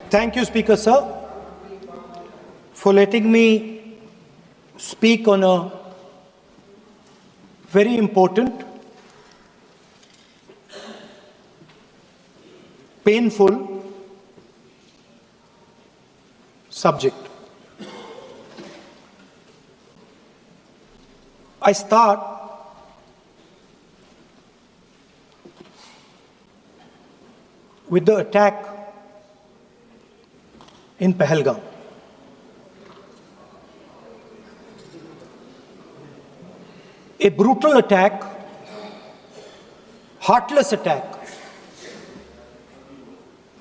Thank you, Speaker Sir, for letting me speak on a very important, painful subject. I start with the attack in Pahalgam. A brutal attack, heartless attack,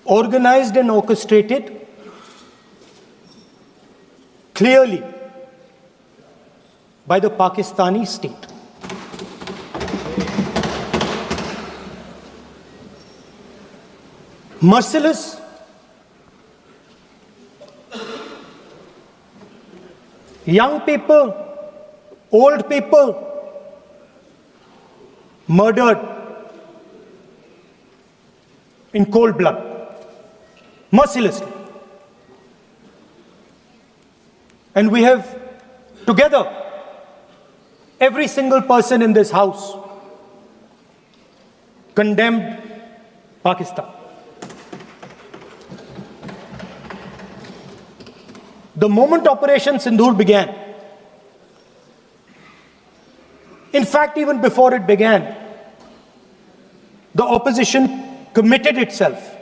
organized and orchestrated clearly by the Pakistani state. Merciless, young people, old people murdered in cold blood, mercilessly. And we have together, every single person in this house, condemned Pakistan. The moment Operation Sindoor began, in fact, even before it began, the opposition committed itself,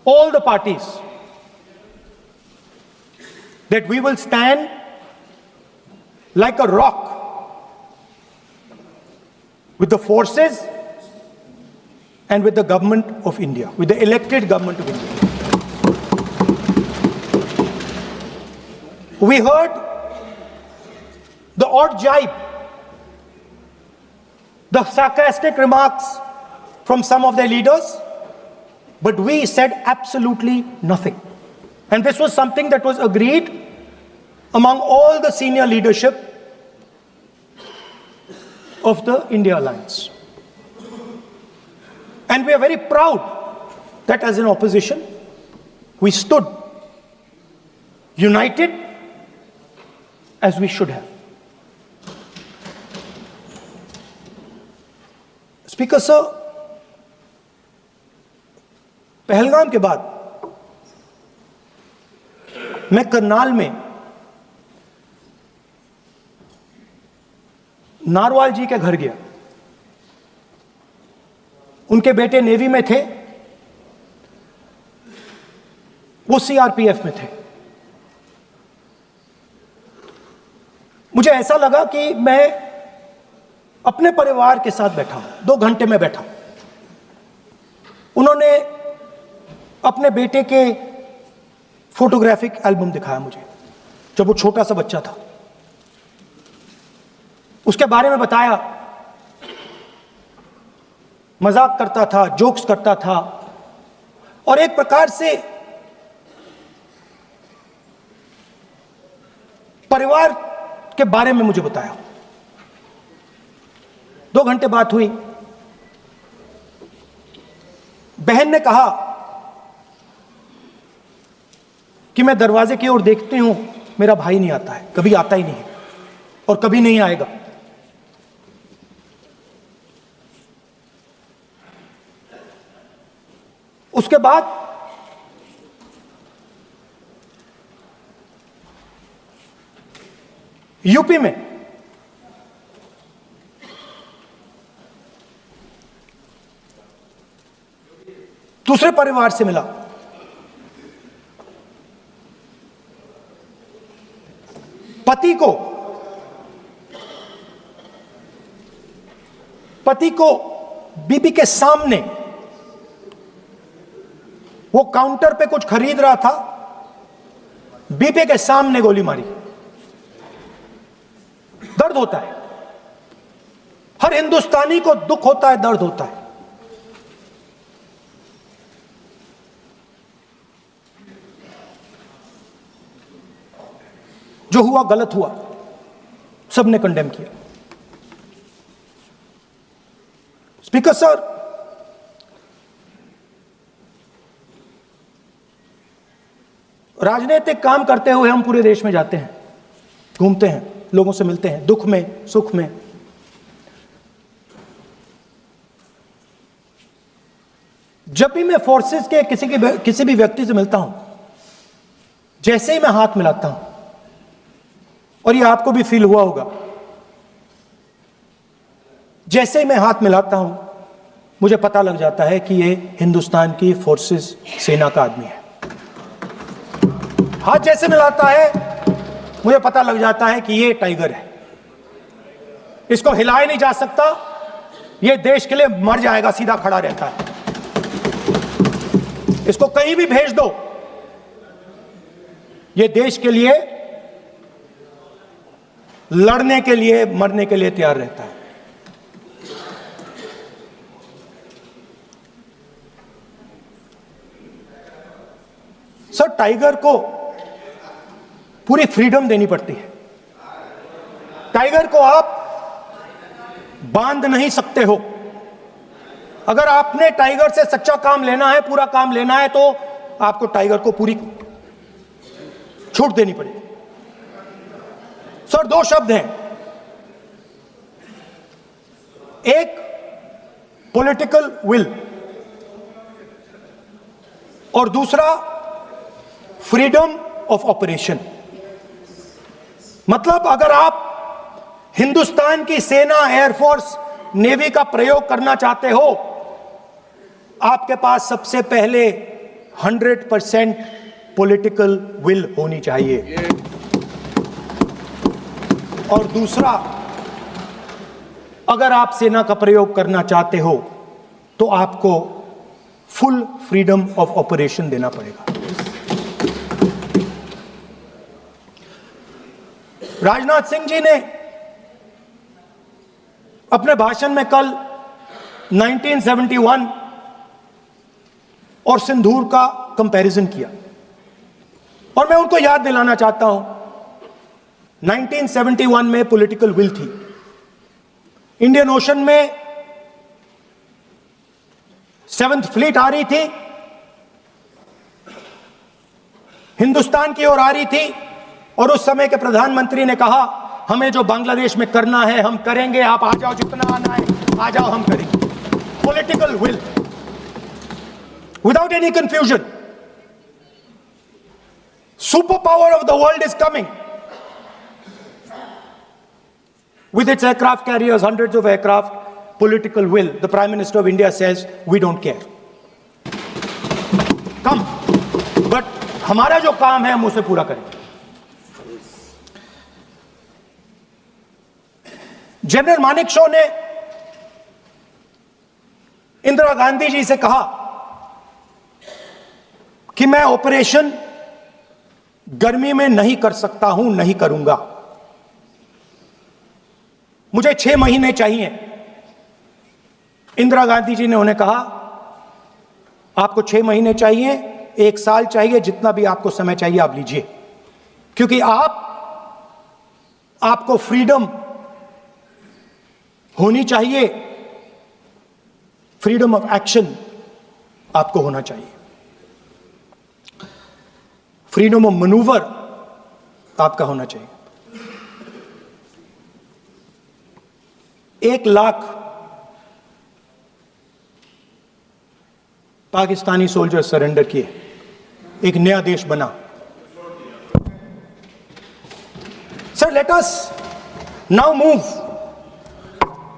all the parties, that we will stand like a rock with the forces and with the government of India, with the elected government of India. We heard the odd jibe, the sarcastic remarks from some of their leaders, but we said absolutely nothing. And this was something that was agreed among all the senior leadership of the India Alliance. And we are very proud that as an opposition, we stood united as we should have. Speaker Sir, Pahalgam के बाद मैं करनाल में narwhal जी के घर गया। उनके बेटे navy में थे, वो सीआरपीएफ में थे। मुझे ऐसा लगा कि मैं अपने परिवार के साथ बैठा हूं। 2 घंटे में बैठा। उन्होंने अपने बेटे के फोटोग्राफिक एल्बम दिखाया मुझे, जब वो छोटा सा बच्चा था। उसके बारे में बताया, मजाक करता था, जोक्स करता था, और एक प्रकार से परिवार के बारे में मुझे बताया। 2 घंटे बात हुई। बहन ने कहा कि मैं दरवाजे की ओर देखती हूं, मेरा भाई नहीं आता है, कभी आता ही नहीं है और कभी नहीं आएगा। उसके बाद यूपी में दूसरे परिवार से मिला। पति को बीबी के सामने, वो काउंटर पे कुछ खरीद रहा था, बीबी के सामने गोली मारी। दर्द होता है, हर हिंदुस्तानी को दुख होता है, दर्द होता है। जो हुआ गलत हुआ, सबने कंडेम किया। स्पीकर सर, राजनीतिक काम करते हुए हम पूरे देश में जाते हैं, घूमते हैं, लोगों से मिलते हैं, दुख में सुख में। जब भी मैं फोर्सेस के किसी भी व्यक्ति से मिलता हूं, जैसे ही मैं हाथ मिलाता हूं, और ये आपको भी फील हुआ होगा, जैसे ही मैं हाथ मिलाता हूं मुझे पता लग जाता है कि ये हिंदुस्तान की फोर्सेस सेना का आदमी है। हाथ जैसे मिलाता है मुझे पता लग जाता है कि ये टाइगर है, इसको हिलाया नहीं जा सकता, ये देश के लिए मर जाएगा, सीधा खड़ा रहता है, इसको कहीं भी भेज दो, ये देश के लिए लड़ने के लिए, मरने के लिए तैयार रहता है। सर, टाइगर को पूरी फ्रीडम देनी पड़ती है। टाइगर को आप बांध नहीं सकते हो। अगर आपने टाइगर से सच्चा काम लेना है, पूरा काम लेना है, तो आपको टाइगर को पूरी छूट देनी पड़ेगी। सर, दो शब्द हैं, एक पॉलिटिकल विल और दूसरा फ्रीडम ऑफ ऑपरेशन। मतलब अगर आप हिंदुस्तान की सेना, एयरफोर्स, नेवी का प्रयोग करना चाहते हो, आपके पास सबसे पहले 100% पॉलिटिकल विल होनी चाहिए, और दूसरा, अगर आप सेना का प्रयोग करना चाहते हो तो आपको फुल फ्रीडम ऑफ ऑपरेशन देना पड़ेगा। राजनाथ सिंह जी ने अपने भाषण में कल 1971 और सिंदूर का कंपैरिजन किया, और मैं उनको याद दिलाना चाहता हूं, 1971 में पॉलिटिकल विल थी, इंडियन ओशन में 7th फ्लीट आ रही थी, हिंदुस्तान की ओर आ रही थी, और उस समय के प्रधानमंत्री ने कहा, हमें जो बांग्लादेश में करना है हम करेंगे, आप आ जाओ, जितना आना है आ जाओ, हम करेंगे। Political will, without any confusion. Super power of the world is coming with its aircraft carriers, hundreds of aircraft, political will. The Prime Minister of India says, we don't care. Come. But हमारा जो काम है हम उसे पूरा करें। General Manekshaw ने इंदिरा गांधी जी से कहा कि मैं ऑपरेशन गर्मी में नहीं कर सकता हूं, नहीं करूंगा, मुझे 6 महीने चाहिए। इंदिरा गांधी जी ने उन्हें कहा, आपको 6 महीने चाहिए, 1 साल चाहिए, जितना भी आपको समय चाहिए आप लीजिए, क्योंकि आपको फ्रीडम होनी चाहिए, फ्रीडम ऑफ एक्शन आपको होना चाहिए, फ्रीडम ऑफ मैनूवर आपका होना चाहिए। 1 लाख पाकिस्तानी सोल्जर सरेंडर किए, एक नया देश बना। Sir, let us now move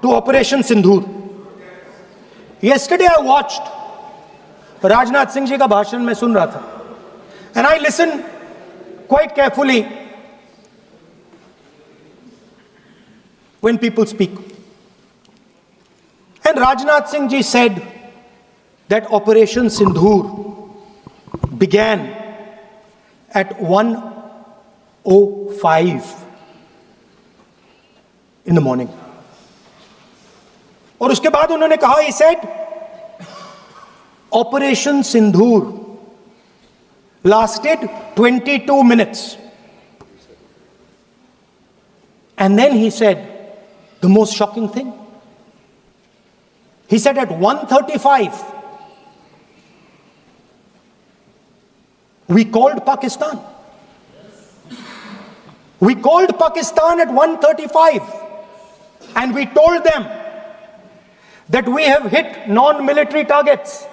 to Operation Sindoor. Yesterday I watched, Rajnath Singh ji का भाषण मैं सुन रहा था, and I listen quite carefully when people speak. And Rajnath Singh ji said that Operation Sindoor began at 1:05 in the morning. और उसके बाद उन्होंने कहा, he said, Operation Sindoor lasted 22 minutes. And then he said the most shocking thing. He said at 1:35 We called Pakistan. We called Pakistan at 1:35 and we told them that we have hit non-military targets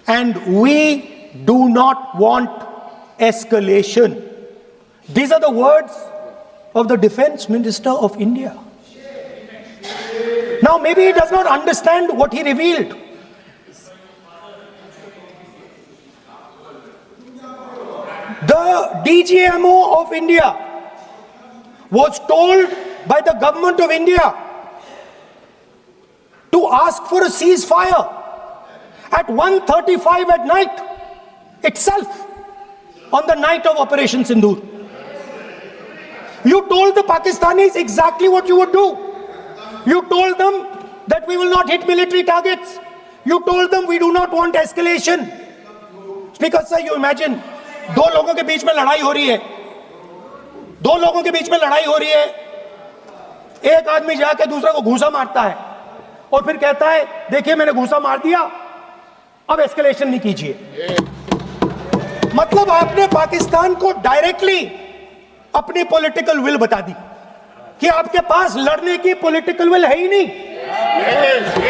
and we do not want escalation. These are the words of the Defense Minister of India. Now, maybe he does not understand what he revealed. The DGMO of India was told by the government of India to ask for a ceasefire at 1:35 at night itself, on the night of Operation Sindoor. You told the Pakistanis exactly what you would do. You told them that we will not hit military targets. You told them we do not want escalation. Speaker sir, you imagine, दो लोगों के बीच में लड़ाई हो रही है, दो लोगों के बीच में लड़ाई हो रही है, एक आदमी जाके दूसरे को घूंसा मारता है और फिर कहता है देखिए मैंने घूंसा मार दिया, अब एस्केलेशन नहीं कीजिए। मतलब आपने पाकिस्तान को डायरेक्टली अपनी पॉलिटिकल विल बता दी कि आपके पास लड़ने की पॉलिटिकल विल है ही नहीं,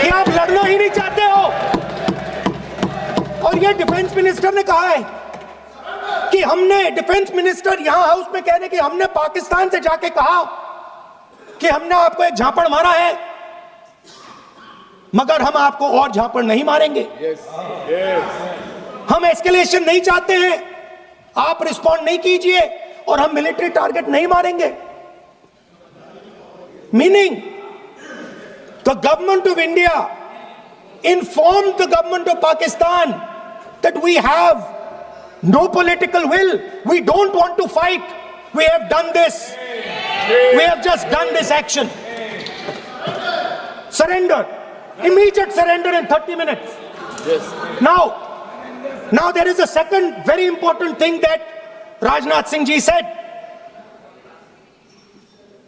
कि आप लड़ना ही नहीं चाहते हो। और ये डिफेंस मिनिस्टर ने कहा है कि हमने, डिफेंस मिनिस्टर यहां हाउस में कह रहे कि हमने पाकिस्तान से जाके कहा कि हमने आपको एक झापड़ मारा है मगर हम आपको और झापड़ नहीं मारेंगे। हम एस्केलेशन नहीं चाहते हैं, आप रिस्पॉन्ड नहीं कीजिए और हम मिलिट्री टारगेट नहीं मारेंगे। Meaning the government of India informed the government of Pakistan that we have no political will, we don't want to fight, we have done this, we have just done this action. Surrender, immediate surrender in 30 minutes. Now there is a second very important thing that Rajnath Singh ji said.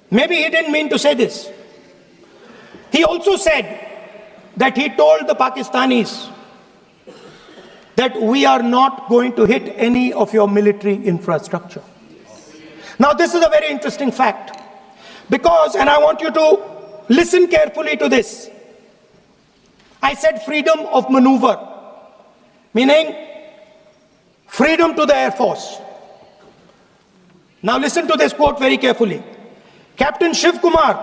Maybe he didn't mean to say this. He also said that he told the Pakistanis that we are not going to hit any of your military infrastructure. Now this is a very interesting fact because, and I want you to listen carefully to this. I said freedom of maneuver, meaning freedom to the Air Force. Now listen to this quote very carefully. Captain Shiv Kumar,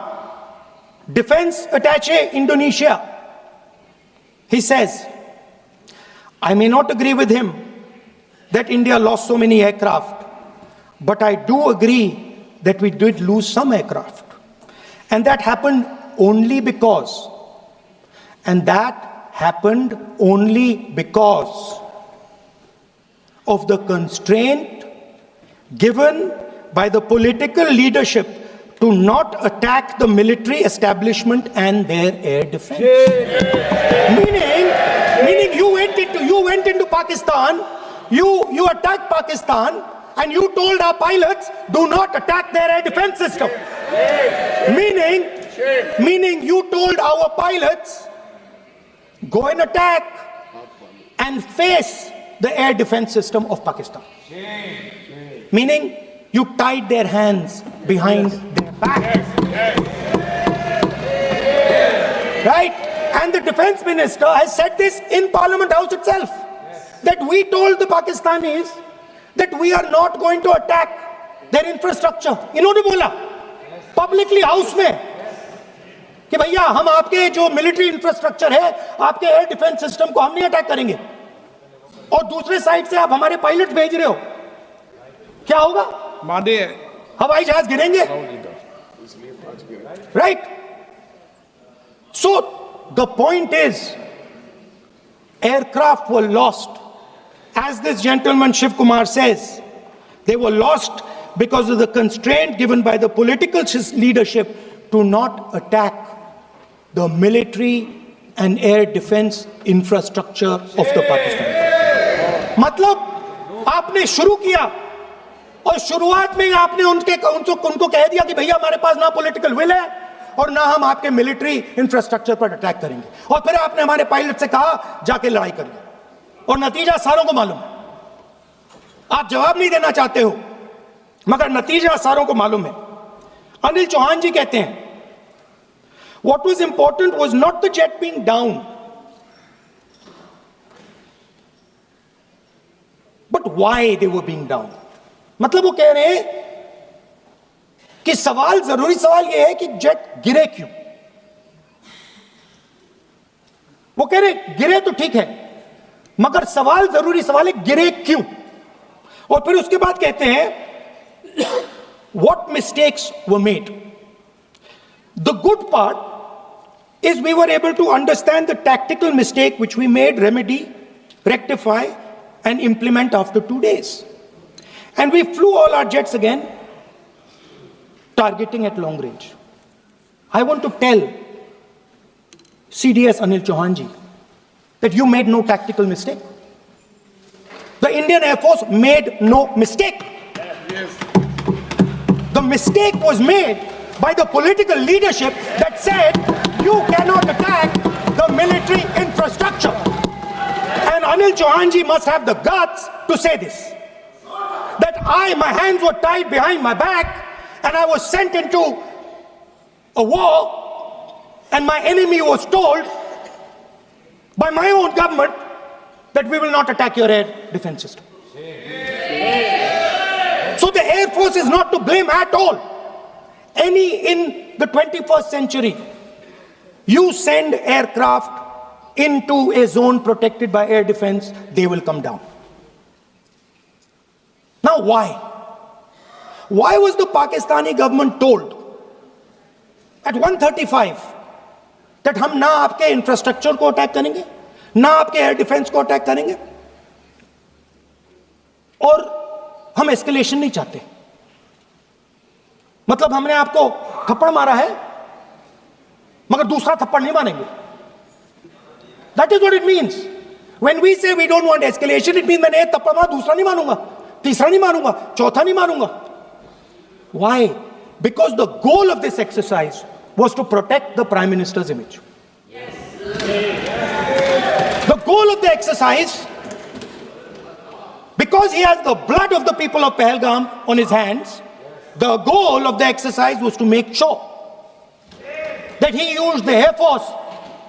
Defense Attaché Indonesia, he says, I may not agree with him that India lost so many aircraft, but I do agree that we did lose some aircraft. And that happened only because, of the constraint given by the political leadership to not attack the military establishment and their air defense. Meaning you went into Pakistan, you attacked Pakistan, and you told our pilots, do not attack their air defense system. Meaning you told our pilots, go and attack and face the air defense system of Pakistan. Meaning you tied their hands behind their back. Right? And the defense minister has said this in Parliament House itself, that we told the Pakistanis that we are not going to attack their infrastructure. इन्होंने बोला publicly house में कि भैया हम आपके जो military infrastructure है, आपके एयर डिफेंस सिस्टम को हम नहीं अटैक करेंगे, और दूसरे साइड से आप हमारे पायलट भेज रहे हो, क्या होगा? मादे हवाई जहाज गिरेंगे, right? So the point is, aircraft were lost, as this gentleman Shiv Kumar says, they were lost because of the constraint given by the political leadership to not attack the military and air defense infrastructure of the Pakistan. मतलब आपने शुरू किया और शुरुआत में आपने उनको कह दिया कि भैया हमारे पास ना पॉलिटिकल विल है और ना हम आपके मिलिट्री इंफ्रास्ट्रक्चर पर अटैक करेंगे, और फिर आपने हमारे पायलट से कहा जाके लड़ाई करिए, और नतीजा सारों को मालूम है। आप जवाब नहीं देना चाहते हो, मगर नतीजा सारों को मालूम है। अनिल चौहान जी कहते हैं, what was important was not the jet being down, but why they were being down. मतलब वो कह रहे हैं कि सवाल, जरूरी सवाल यह है कि जेट गिरे क्यों। वो कह रहे गिरे तो ठीक है, मगर सवाल, जरूरी सवाल है गिरे क्यों। और फिर उसके बाद कहते हैं what mistakes were made. The good part is we were able to understand the tactical mistake which we made, remedy, rectify and implement after 2 days. And we flew all our jets again, targeting at long range. I want to tell CDS Anil Chauhan ji that you made no tactical mistake. The Indian Air Force made no mistake. Yes. The mistake was made by the political leadership that said you cannot attack the military infrastructure. And Anil Chauhan ji must have the guts to say this. That my hands were tied behind my back and I was sent into a war and my enemy was told by my own government that we will not attack your air defense system. So the Air Force is not to blame at all. In the 21st century, you send aircraft into a zone protected by air defense, they will come down. Now why? Why was the Pakistani government told at 1:35 that हम ना आपके infrastructure को attack करेंगे, ना आपके air defence को attack करेंगे, और हम एस्केलेशन नहीं चाहते। मतलब हमने आपको थप्पड़ मारा है मगर दूसरा थप्पड़ नहीं मारेंगे। That is what it means. When we say we don't want escalation, it means मैंने एक थप्पड़ मारा, दूसरा नहीं मारूंगा, तीसरा नहीं मारूंगा, चौथा नहीं मारूंगा। Why? Because the goal of this exercise was to protect the Prime Minister's image. Yes. The goal of the exercise, because he has the blood of the people of Pahalgam on his hands, the goal of the exercise was to make sure that he used the Air Force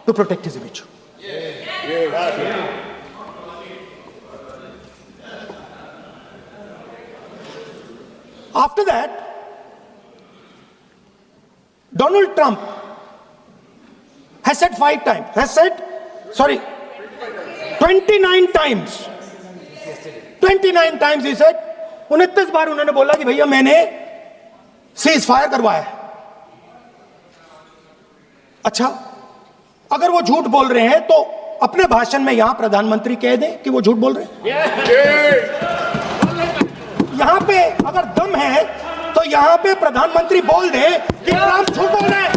to protect his image. After that, Donald Trump has said 29 times. 29 times he said, 29 बार उन्होंने बोला कि भैया मैंने cease fire करवाया है। अच्छा, अगर वो झूठ बोल रहे हैं तो अपने भाषण में यहां प्रधानमंत्री कह दें कि वो झूठ बोल रहे हैं। यहां पे अगर दम है तो यहां पे प्रधानमंत्री बोल दे कि ट्रंप झूठ बोल रहे हैं।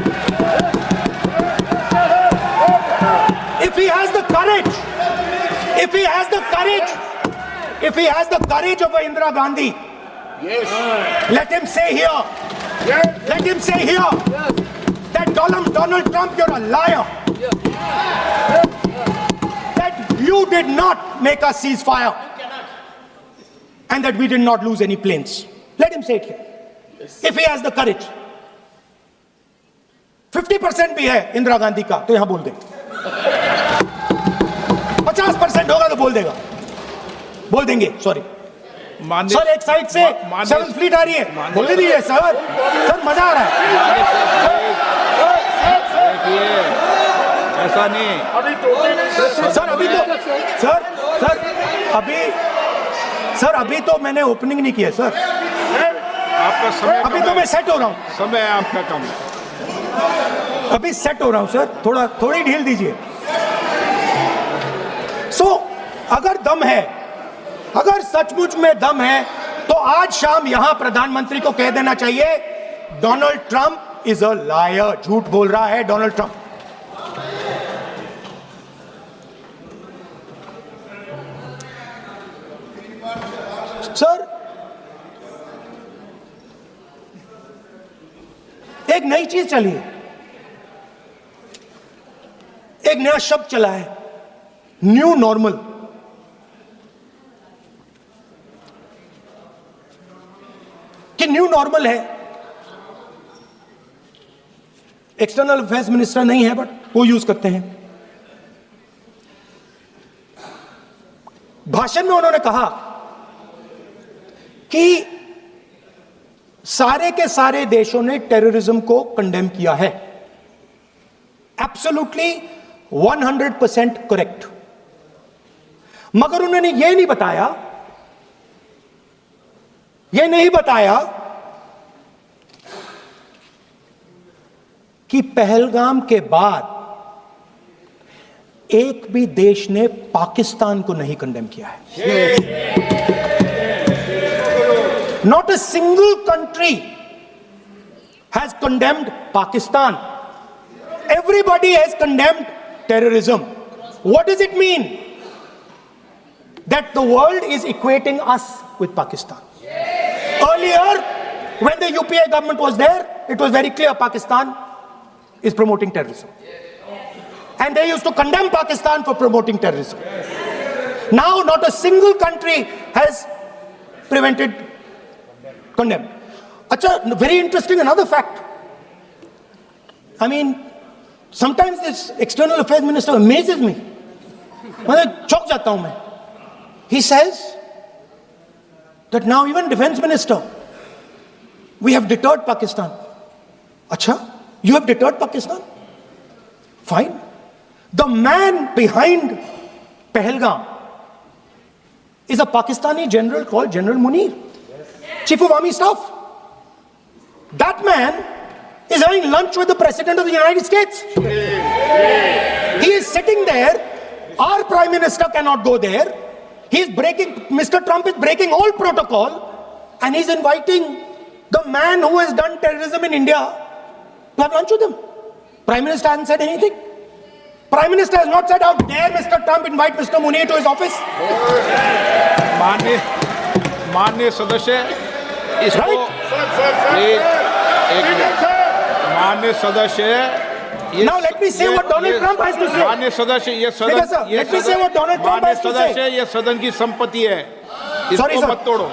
If he has the courage, if he has the courage of Indira Gandhi, Yes. let him say here, let him say here that Donald Trump, you're a liar. That you did not make us ceasefire and that we did not lose any planes. Let him say it here. If he has the courage. 50% भी है इंदिरा गांधी का तो यहां बोल दे। 50% होगा तो बोल देगा, बोल देंगे। सॉरी सर, एक साइड से 7th फ्लीट आ रही है, बोल दीजिए सर। सर मजा आ रहा है। ऐसा नहीं सर, अभी तो अभी तो मैंने ओपनिंग नहीं किया सर। आपका समय अभी तो मैं सेट हो रहा हूं। समय आपका कम है। अभी सेट हो रहा हूं सर, थोड़ी ढील दीजिए। अगर दम है, अगर सचमुच में दम है तो आज शाम यहां प्रधानमंत्री को कह देना चाहिए Donald Trump is a liar, झूठ बोल रहा है डोनाल्ड ट्रंप। सर, एक नई चीज चली है, एक नया शब्द चला है, न्यू नॉर्मल। कि न्यू नॉर्मल है, एक्सटर्नल अफेयर्स मिनिस्टर नहीं है बट वो यूज करते हैं। भाषण में उन्होंने कहा कि सारे के सारे देशों ने टेररिज्म को कंडेम किया है। Absolutely 100% correct. मगर उन्होंने यह नहीं बताया कि पहलगाम के बाद एक भी देश ने पाकिस्तान को नहीं कंडेम किया है। Not a single country has condemned Pakistan. Everybody has condemned terrorism. What does it mean? That the world is equating us with Pakistan. Earlier, when the UPA government was there, it was very clear Pakistan is promoting terrorism. And they used to condemn Pakistan for promoting terrorism. Now, not a single country has condemned. Acha, very interesting, another fact. I mean, sometimes this external affairs minister amazes me. मैं चौंक जाता हूं मैं. He says that now even defense minister, we have deterred Pakistan. Acha, you have deterred Pakistan? Fine. The man behind Pahalgam is a Pakistani general called General Munir, Chief of Army Staff. That man is having lunch with the President of the United States. He is sitting there. Our Prime Minister cannot go there. Mr. Trump is breaking all protocol, and he's inviting the man who has done terrorism in India to have lunch with him. Prime Minister hasn't said anything. Prime Minister has not said, how dare Mr. Trump invite Mr. Munir to his office? माननीय सदस्य इसको माननीय सदस्य Now let me say what Donald Trump has to say. माननीय सदस्य ये सदन let me say what Donald Trump has to say. सदस्य ये सदन की संपत्ति है, Sorry, इसको sir. मत तोड़ो।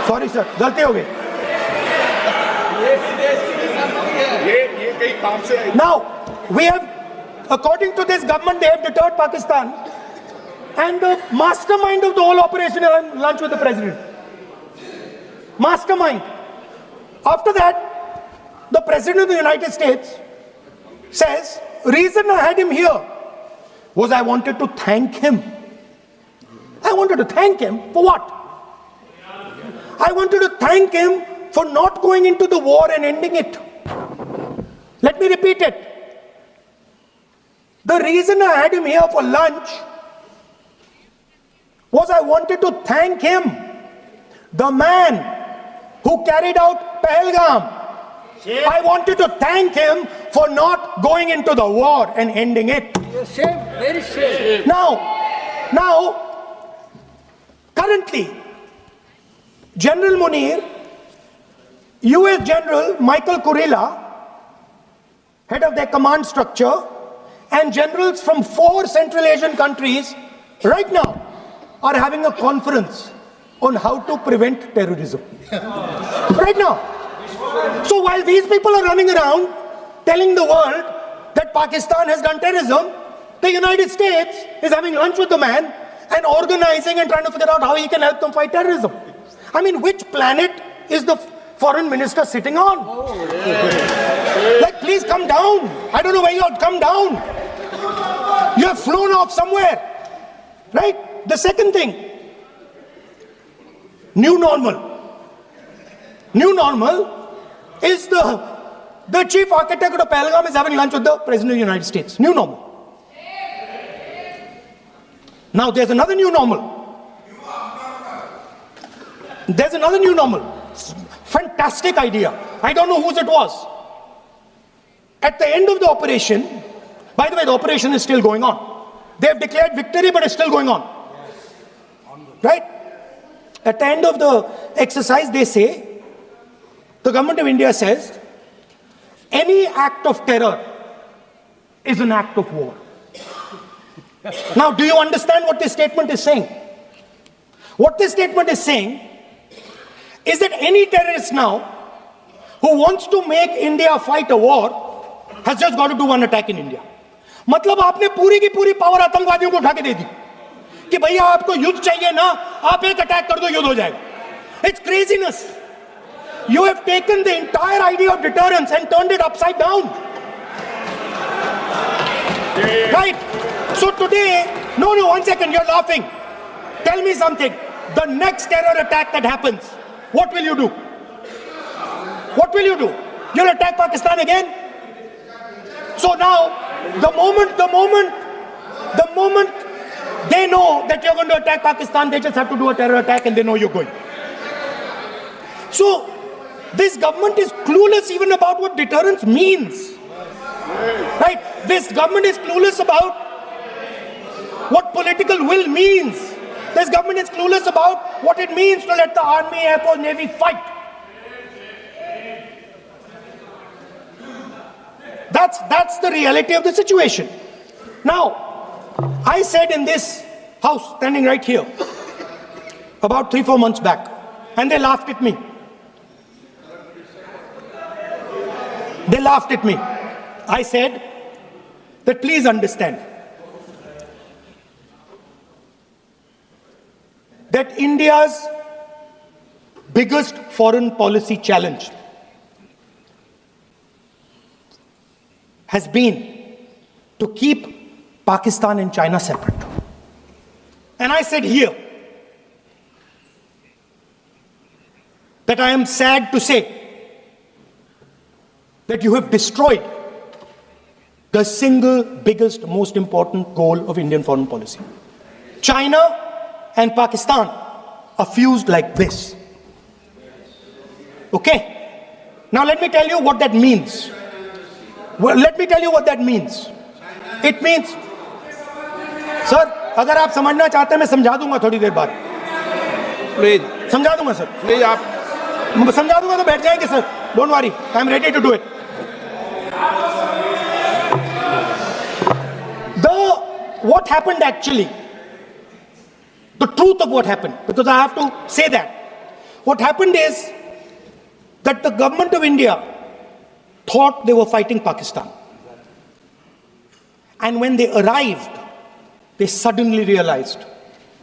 Sorry sir, गलती हो गई. ये कहीं काम से Now we have, according to this government, they have deterred Pakistan, and the mastermind of the whole operation is having lunch with the president. Mastermind. After that, the President of the United States says, reason I had him here was I wanted to thank him. I wanted to thank him for what? I wanted to thank him for not going into the war and ending it. Let me repeat it. The reason I had him here for lunch was I wanted to thank him, the man who carried out Pahalgam. I wanted to thank him for not going into the war and ending it. Very safe. Now, currently, General Munir, US General Michael Kurilla, head of their command structure, and generals from 4 Central Asian countries right now are having a conference on how to prevent terrorism. Right now. So while these people are running around telling the world that Pakistan has done terrorism, the United States is having lunch with the man and organizing and trying to figure out how he can help them fight terrorism. I mean, which planet is the foreign minister sitting on? Like, please come down. I don't know where you are. Come down. You have flown off somewhere. Right? The second thing, new normal. New normal is the chief architect of Pahalgam is having lunch with the President of the United States. New normal. Now there's another new normal. There's another new normal. Fantastic idea. I don't know whose it was. At the end of the operation, by the way, the operation is still going on. They have declared victory, but it's still going on. Right? At the end of the exercise, they say, the government of India says, any act of terror is an act of war. Now, do you understand what this statement is saying? What this statement is saying is that any terrorist now who wants to make India fight a war has just got to do one attack in India. मतलब आपने पूरी की पूरी power आतंकवादियों को उठा के दे दी कि भैया आपको युद्ध चाहिए ना, आप एक अटैक कर दो, युद्ध हो जाएगा. It's craziness. You have taken the entire idea of deterrence and turned it upside down. Right? So today, no, 1 second, you're laughing. Tell me something. The next terror attack that happens, what will you do? What will you do? You'll attack Pakistan again? So now, the moment they know that you're going to attack Pakistan, they just have to do a terror attack and they know you're going. So, this government is clueless even about what deterrence means. Right? This government is clueless about what political will means. This government is clueless about what it means to let the army, air force, navy fight. That's the reality of the situation. Now, I said in this house, standing right here, about 3-4 months back, and they laughed at me. They laughed at me. I said that please understand that India's biggest foreign policy challenge has been to keep Pakistan and China separate. And I said here that I am sad to say that you have destroyed the single biggest, most important goal of Indian foreign policy. China and Pakistan are fused like this. Okay? Now let me tell you what that means. Well, let me tell you what that means. It means, sir, अगर आप समझना चाहते हैं मैं समझा दूंगा थोड़ी देर बाद. प्लीज समझा दूंगा सर. प्लीज आप समझा दूंगा तो बैठ जाएंगे sir. Don't worry, I'm ready to do it. What happened actually, the truth of what happened, because I have to say that. What happened is that the government of India thought they were fighting Pakistan. And when they arrived, they suddenly realized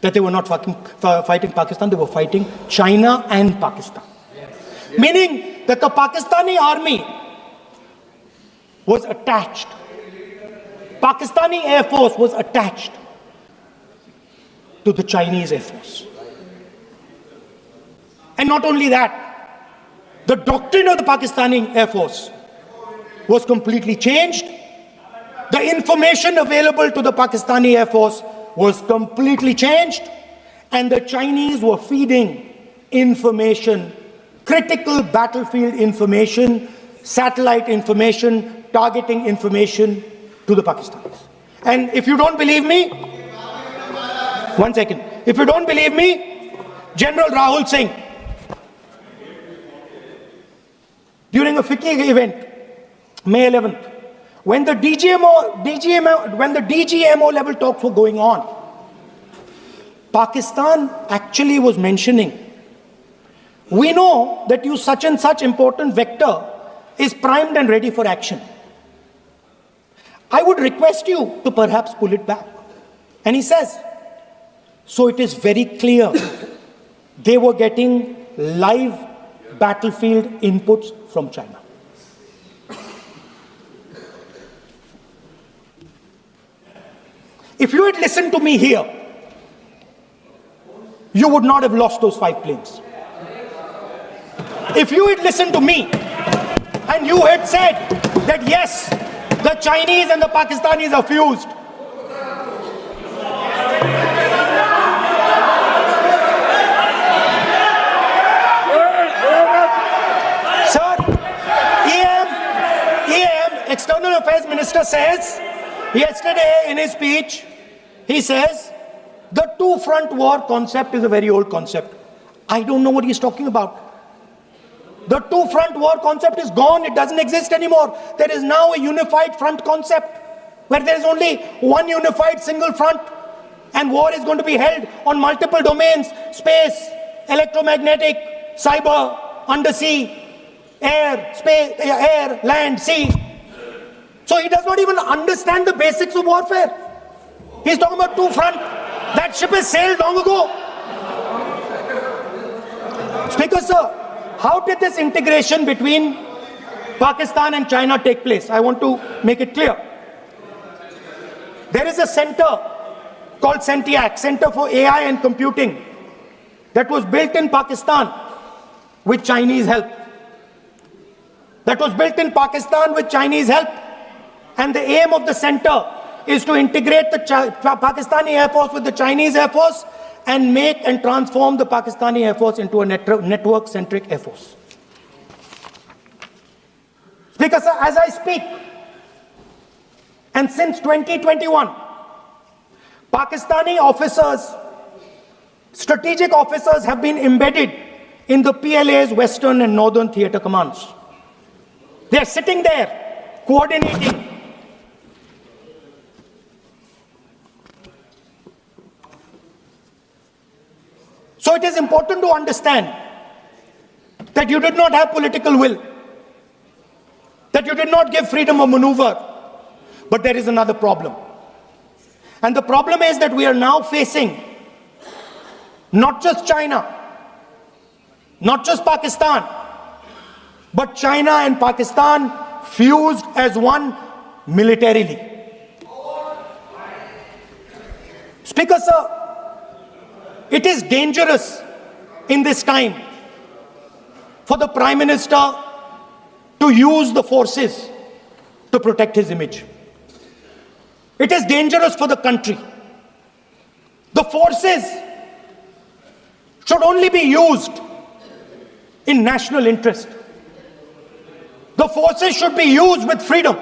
that they were not fighting Pakistan, they were fighting China and Pakistan. Meaning that the Pakistani army was attached. Pakistani Air Force was attached to the Chinese Air Force. And not only that, the doctrine of the Pakistani Air Force was completely changed. The information available to the Pakistani Air Force was completely changed. And the Chinese were feeding information, critical battlefield information, satellite information, targeting information to the Pakistanis. And if you don't believe me, 1 second. If you don't believe me, General Rahul Singh, during a FICCI event, May 11th, when the DGMO level talks were going on, Pakistan actually was mentioning, we know that you such and such important vector is primed and ready for action. I would request you to perhaps pull it back. And he says, so it is very clear they were getting live battlefield inputs from China. If you had listened to me here, you would not have lost those 5 planes. If you had listened to me and you had said that yes, the Chinese and the Pakistanis are fused. Sir, EM, External Affairs Minister says, yesterday in his speech, he says, the two-front war concept is a very old concept. I don't know what he's talking about. The two-front war concept is gone. It doesn't exist anymore. There is now a unified front concept where there is only one unified single front and war is going to be held on multiple domains, space, electromagnetic, cyber, undersea, air, space, air, land, sea. So he does not even understand the basics of warfare. He's talking about two front. That ship has sailed long ago. Speaker, sir, how did this integration between Pakistan and China take place? I want to make it clear. There is a center called CENTIAC, Center for AI and Computing, that was built in Pakistan with Chinese help. That was built in Pakistan with Chinese help. And the aim of the center is to integrate the Pakistani Air Force with the Chinese Air Force and make and transform the Pakistani Air Force into a network-centric Air Force. Speaker, sir, as I speak, and since 2021, Pakistani officers, strategic officers have been embedded in the PLA's Western and Northern Theatre Commands. They are sitting there, coordinating. So it is important to understand that you did not have political will, that you did not give freedom of maneuver, but there is another problem. And the problem is that we are now facing not just China, not just Pakistan, but China and Pakistan fused as one militarily. Speaker, sir, it is dangerous in this time for the Prime Minister to use the forces to protect his image. It is dangerous for the country. The forces should only be used in national interest. The forces should be used with freedom.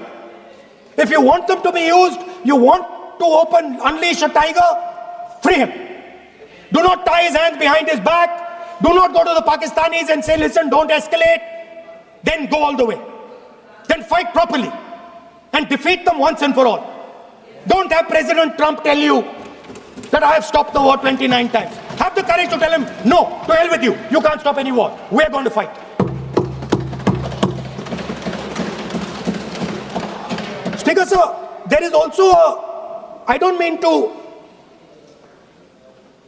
If you want them to be used, you want to unleash a tiger, free him. Do not tie his hands behind his back. Do not go to the Pakistanis and say, listen, don't escalate. Then go all the way. Then fight properly and defeat them once and for all. Don't have President Trump tell you that I have stopped the war 29 times. Have the courage to tell him, no, to hell with you. You can't stop any war. We're going to fight. Speaker, sir, there is also I don't mean to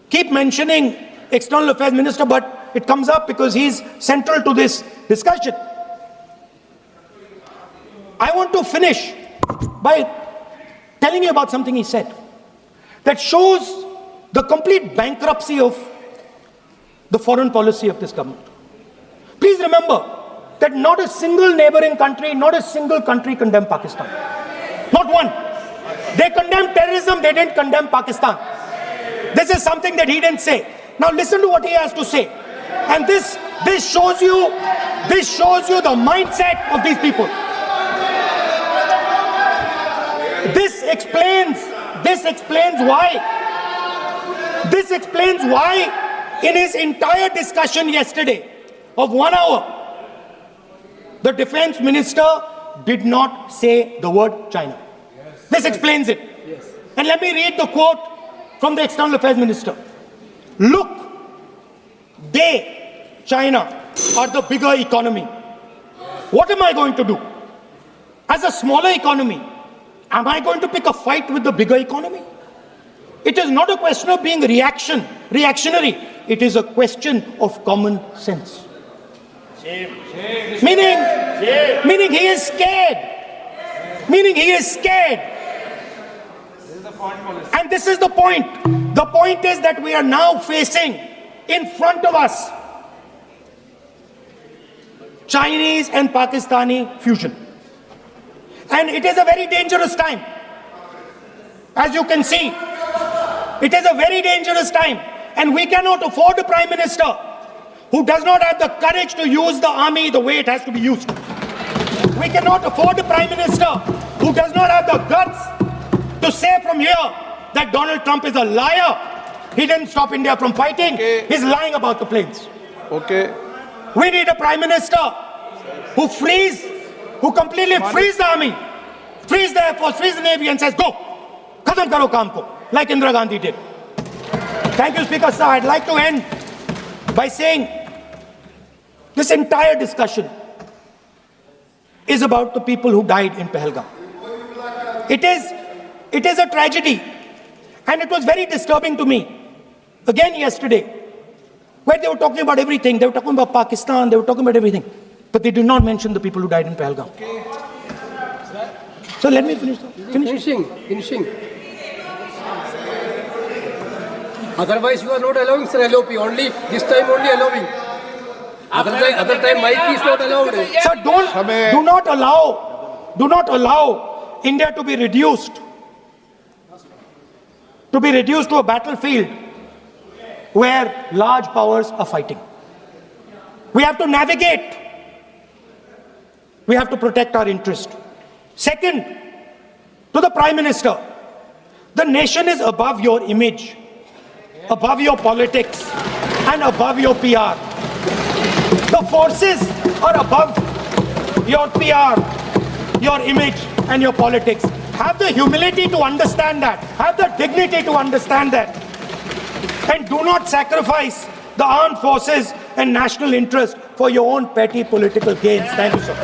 keep mentioning External Affairs Minister, but it comes up because he's central to this discussion. I want to finish by telling you about something he said that shows the complete bankruptcy of the foreign policy of this government. Please remember that not a single neighboring country, not a single country condemned Pakistan. Not one. They condemned terrorism, they didn't condemn Pakistan. This is something that he didn't say. Now listen to what he has to say. And this shows you the mindset of these people. This explains why in his entire discussion yesterday of 1 hour, the defense minister did not say the word China. This explains it. And let me read the quote from the External Affairs Minister. Look, China, are the bigger economy. What am I going to do? As a smaller economy, am I going to pick a fight with the bigger economy? It is not a question of being reactionary. It is a question of common sense. Meaning he is scared. And this is the point. The point is that we are now facing in front of us Chinese and Pakistani fusion. And it is a very dangerous time. As you can see, it is a very dangerous time. And we cannot afford a Prime Minister who does not have the courage to use the army the way it has to be used. We cannot afford a Prime Minister who does not have the guts to say from here that Donald Trump is a liar. He didn't stop India from fighting. Okay. He's lying about the planes. Okay. We need a Prime Minister who completely frees the army, frees the Air Force, frees the Navy and says, go, khatam karo kaam ko, like Indira Gandhi did. Thank you, Speaker, sir. I'd like to end by saying This entire discussion is about the people who died in Pahalgam. It is a tragedy. And it was very disturbing to me, again yesterday, where they were talking about everything. They were talking about Pakistan, they were talking about everything. But they did not mention the people who died in Pahalgam. So let me finish. Finishing. Otherwise, you are not allowing, sir, LOP. Only this time, only allowing. Other time, mic is not allowed. Sir, do not allow India to be reduced to a battlefield where large powers are fighting. We have to navigate. We have to protect our interest. Second, to the Prime Minister, the nation is above your image, above your politics, and above your PR. The forces are above your PR, your image, and your politics. Have the humility to understand that. Have the dignity to understand that. And do not sacrifice the armed forces and national interest for your own petty political gains. Thank you, sir.